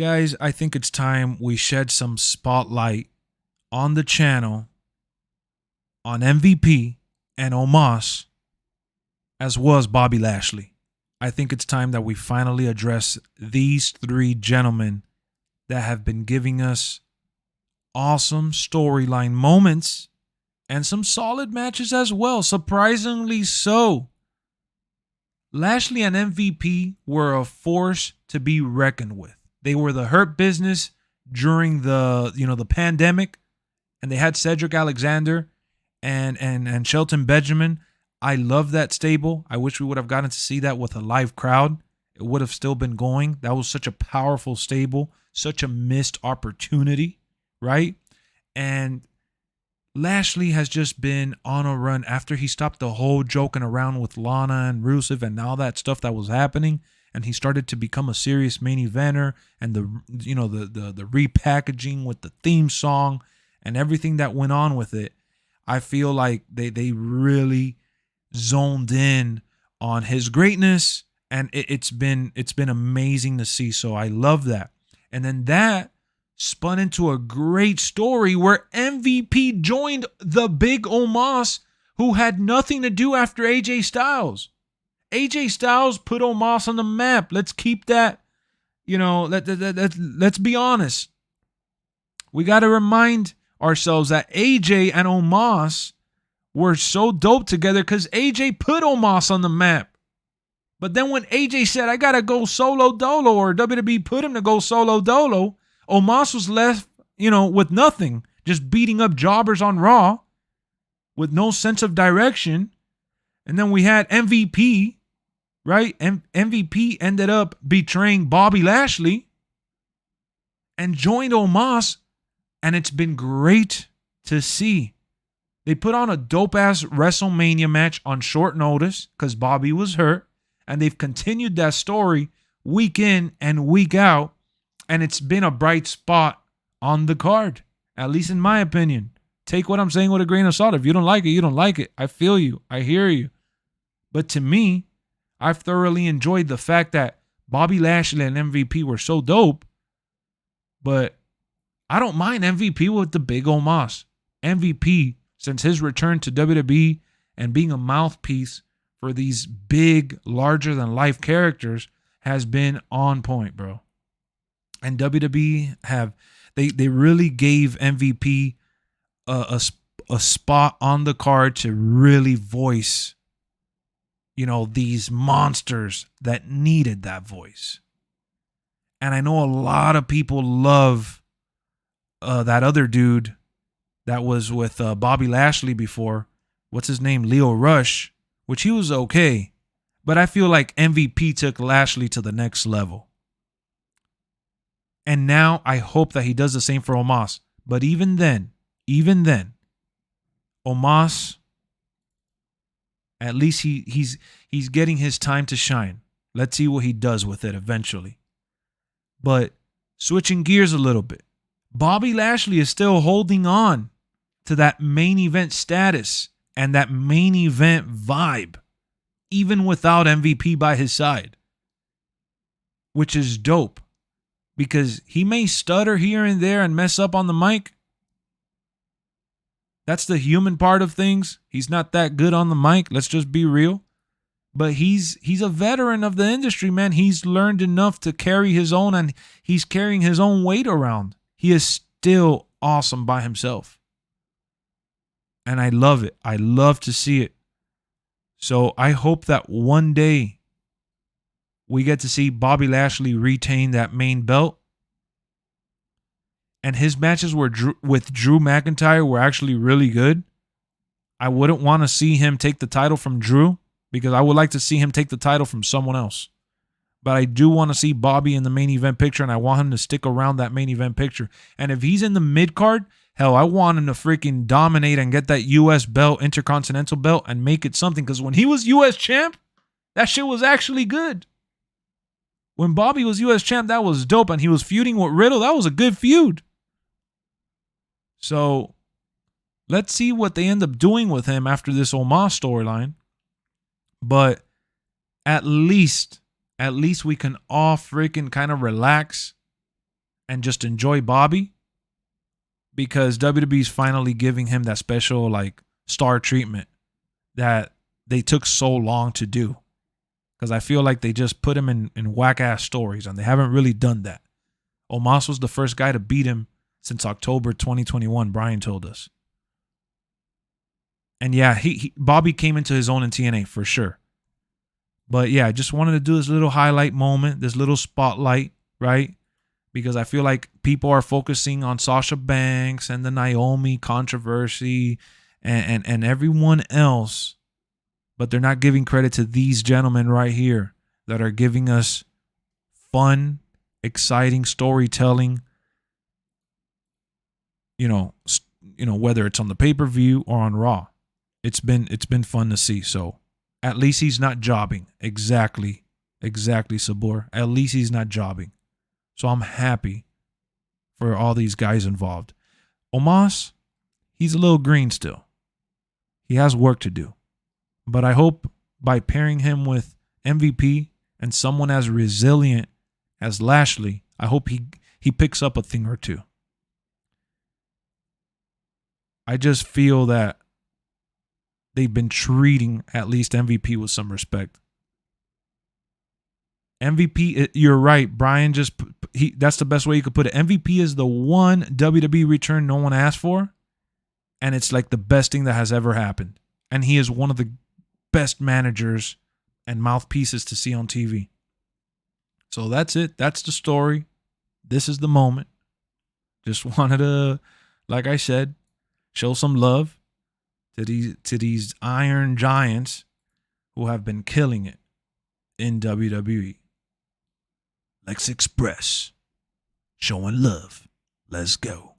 Guys, I think it's time we shed some spotlight on the channel on MVP and Omos, as well as Bobby Lashley. I think it's time that we finally address these three gentlemen that have been giving us awesome storyline moments and some solid matches as well, surprisingly so. Lashley and MVP were a force to be reckoned with. They were the Hurt Business during the pandemic, and they had Cedric Alexander and Shelton Benjamin. I love that stable. I wish we would have gotten to see that with a live crowd. It would have still been going. That was such a powerful stable, such a missed opportunity, right? And Lashley has just been on a run after he stopped the whole joking around with Lana and Rusev and all that stuff that was happening, and he started to become a serious main eventer, and the repackaging with the theme song and everything that went on with it. I feel like they really zoned in on his greatness, and it's been amazing to see. So I love that. And then that spun into a great story where MVP joined the big Omos, who had nothing to do after AJ Styles. AJ Styles put Omos on the map. Let's keep that, let's be honest. We got to remind ourselves that AJ and Omos were so dope together because AJ put Omos on the map. But then when AJ said, I got to go solo dolo, or WWE put him to go solo dolo, Omos was left, with nothing, just beating up jobbers on Raw with no sense of direction. And then we had MVP, right? MVP ended up betraying Bobby Lashley and joined Omos, and it's been great to see. They put on a dope-ass WrestleMania match on short notice because Bobby was hurt, and they've continued that story week in and week out. And it's been a bright spot on the card, at least in my opinion. Take what I'm saying with a grain of salt. If you don't like it, you don't like it. I feel you. I hear you. But to me, I've thoroughly enjoyed the fact that Bobby Lashley and MVP were so dope. But I don't mind MVP with the big Omos. MVP, since his return to WWE and being a mouthpiece for these big, larger-than-life characters, has been on point, bro. And WWE they really gave MVP a spot on the card to really voice, these monsters that needed that voice. And I know a lot of people love that other dude that was with Bobby Lashley before. What's his name? Leo Rush, which he was okay. But I feel like MVP took Lashley to the next level. And now I hope that he does the same for Omos. But even then, Omos, at least he's getting his time to shine. Let's see what he does with it eventually. But switching gears a little bit, Bobby Lashley is still holding on to that main event status and that main event vibe, even without MVP by his side, which is dope. Because he may stutter here and there and mess up on the mic. That's the human part of things. He's not that good on the mic. Let's just be real. But he's a veteran of the industry, man. He's learned enough to carry his own, and he's carrying his own weight around. He is still awesome by himself. And I love it. I love to see it. So I hope that one day we get to see Bobby Lashley retain that main belt. And his matches with Drew McIntyre were actually really good. I wouldn't want to see him take the title from Drew, because I would like to see him take the title from someone else. But I do want to see Bobby in the main event picture, and I want him to stick around that main event picture. And if he's in the mid-card, hell, I want him to freaking dominate and get that U.S. belt, Intercontinental belt, and make it something. Because when he was U.S. champ, that shit was actually good. When Bobby was U.S. champ, that was dope. And he was feuding with Riddle. That was a good feud. So let's see what they end up doing with him after this Omos storyline. But at least we can all freaking kind of relax and just enjoy Bobby, because WWE's finally giving him that special like star treatment that they took so long to do. Because I feel like they just put him in whack-ass stories, and they haven't really done that. Omos was the first guy to beat him since October 2021, Brian told us. And yeah, Bobby came into his own in TNA for sure. But yeah, I just wanted to do this little highlight moment, this little spotlight, right? Because I feel like people are focusing on Sasha Banks and the Naomi controversy and everyone else, but they're not giving credit to these gentlemen right here that are giving us fun, exciting storytelling. You know, whether it's on the pay-per-view or on Raw, it's been fun to see. So at least he's not jobbing. Exactly, Sabur. At least he's not jobbing. So I'm happy for all these guys involved. Omos, he's a little green still. He has work to do. But I hope by pairing him with MVP and someone as resilient as Lashley, I hope he picks up a thing or two. I just feel that they've been treating at least MVP with some respect. MVP, you're right, Brian. That's the best way you could put it. MVP is the one WWE return no one asked for, and it's like the best thing that has ever happened. And he is one of the best managers and mouthpieces to see on TV. So that's it. That's the story. This is the moment. Just wanted to, like I said, show some love to these Iron Giants who have been killing it in WWE. LexxExpress, showing love. Let's go.